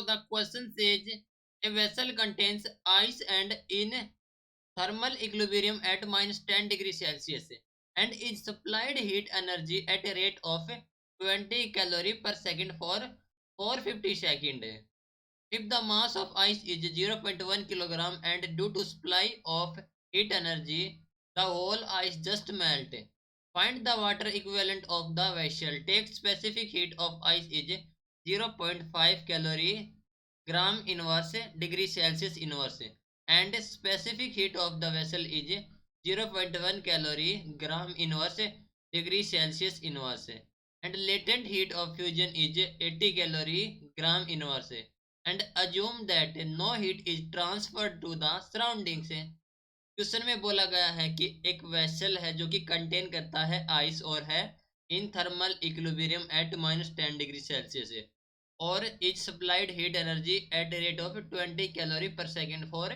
the question says a vessel contains ice and in thermal equilibrium at minus 10 degrees Celsius and is supplied heat energy at a rate of 20 calorie per second for 450 seconds. If the mass of ice is 0.1 kilogram and due to supply of heat energy, the whole ice just melt. Find the water equivalent of the vessel. Take specific heat of ice is 0.5 calorie gram inverse degree Celsius inverse and specific heat of the vessel is 0.1 calorie gram inverse degree Celsius inverse and latent heat of fusion is 80 calorie gram inverse and assume that no heat is transferred to the surroundings. Question में बोला गया है कि एक vessel है जो कि contain करता है आइस और है in thermal equilibrium at -10 degree Celsius और is supplied heat energy at rate of 20 calorie per second for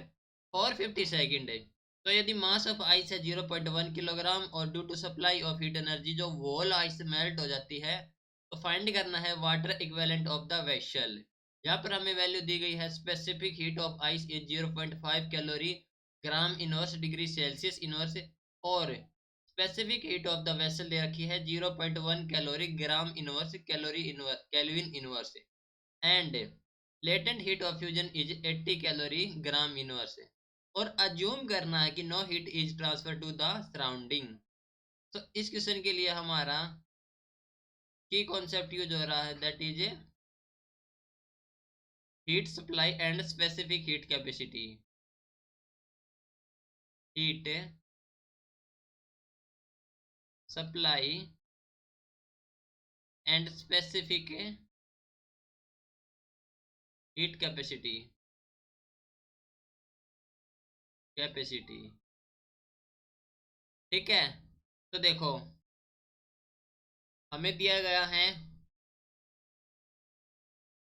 450 second है। तो यदि मास ऑफ आइस है 0.1 किलोग्राम और due to supply of heat energy जो वोल आइस मेल्ट हो जाती है तो फाइंड करना है water equivalent of the vessel. यहाँ पर हमें वैल्यू दी गई है specific heat of ice is 0.5 calorie gram inverse degree Celsius inverse और specific heat of the vessel दे रखी है 0.1 calorie gram inverse calorie inverse kelvin inverse and latent heat of fusion is 80 calorie gram inverse और assume करना है कि no heat is transfer to the surrounding. तो इस क्वेश्चन के लिए हमारा की कॉन्सेप्ट यूज हो रहा है that is heat supply and specific heat capacity. Heat supply and specific heat capacity ठीक है। तो देखो हमें दिया गया है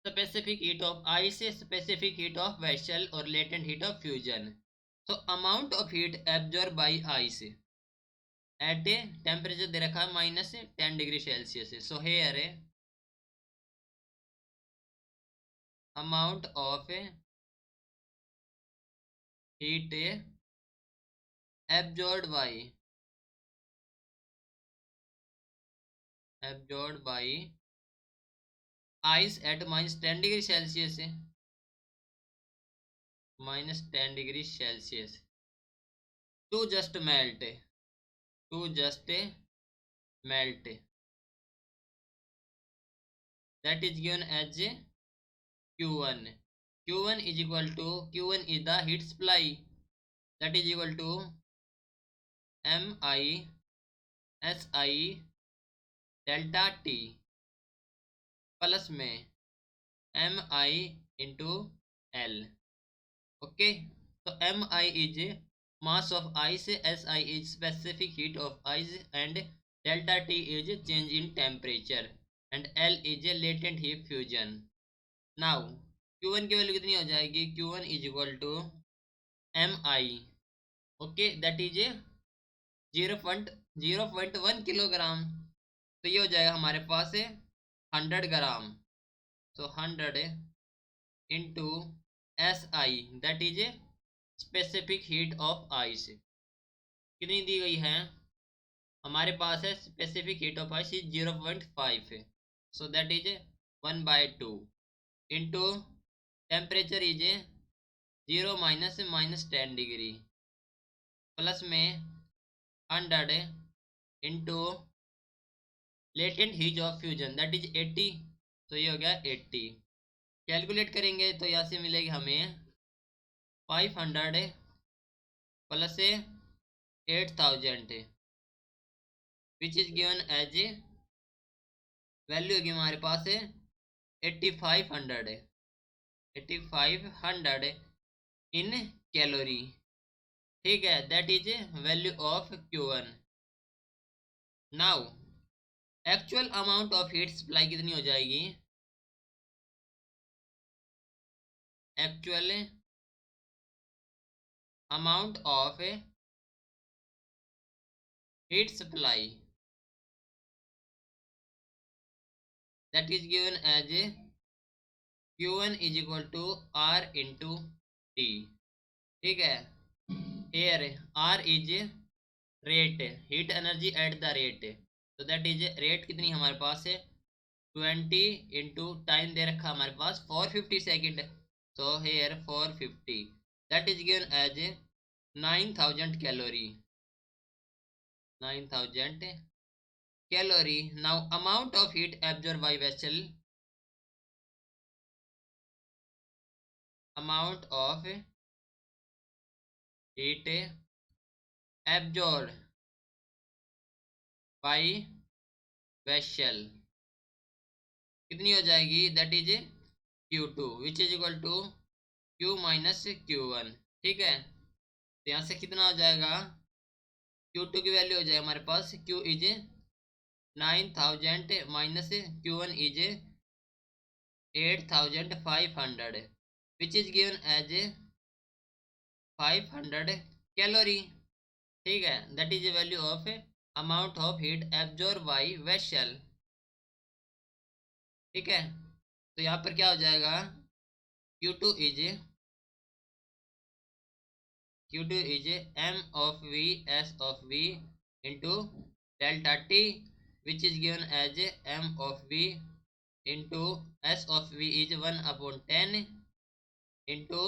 specific heat of ice specific heat of vessel और लेटेंट हीट ऑफ फ्यूजन। तो amount of heat absorb by ice at a temperature दे रखा है -10 degree Celsius. So here amount of heat absorb by ice at -10 degree Celsius -10 degree Celsius to just melt that is given as q1 q1 is the heat supply that is equal to mi si delta t plus में mi into L. Okay तो mi is mass of ice, si is specific heat of ice and delta t is change in temperature and l is a latent heat fusion। now q1 की value कितनी हो जाएगी q1 is equal to mi okay that is 0.1 kilogram. तो ये हो जाएगा हमारे पास 100 ग्राम। सो 100 into S I that is specific heat of ice कितनी दी गई है हमारे पास है specific heat of ice is 0.5 है। So that is 1/2 into temperature is 0 -10 degree plus में 100 into latent heat of fusion that is 80। तो ये हो गया 80। कैलकुलेट करेंगे तो यहाँ से मिलेगी हमें 500 plus 8000 which is given as value होगी हमारे पास 8500 इन कैलोरी। ठीक है that is value of Q1। Now actual amount of heat supply कितनी हो जाएगी actual amount of heat supply that is given as Q1 is equal to R into T. ठीक है, here R is rate, heat energy at the rate, तो that is rate कितनी हमारे पास है 20 into time दे रखा हमारे पास 450 second, so here 450 that is given as 9000 calorie, 9000 calorie. Now amount of heat absorbed by vessel, amount of heat absorbed by vessel कितनी हो जाएगी, that is Q2 which is equal to Q minus Q1। ठीक है, तो यहाँ से कितना हो जाएगा, Q2 की वैल्यू हो जाएगी हमारे पास Q is 9000 minus Q1 is 8500 which is given as 500 calorie. ठीक है, that is value of amount of heat absorb by vessel. ठीक है, तो यहाँ पर क्या हो जाएगा, Q2 इज M of V S of V into delta T which is given as M of V into S of V is 1/10 into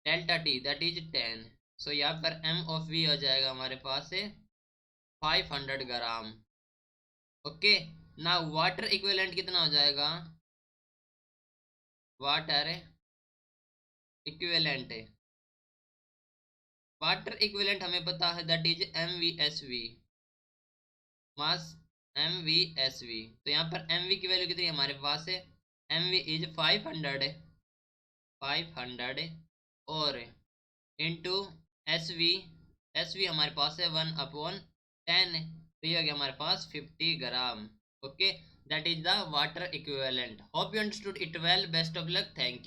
delta T that is 10। सो यहाँ पर M of V हो जाएगा हमारे पास 500 ग्राम। ओके, ना water equivalent कितना हो जाएगा, water equivalent, water equivalent हमें पता है that is MVSV, mass MVSV। तो यहाँ पर MV की वैल्यू कितनी है हमारे पास है, MV इज 500 और इंटू SV हमारे पास है 1/10, तो ये हो गया हमारे पास 50 gram. Okay, that is the water equivalent. Hope you understood it well, best of luck, thank you.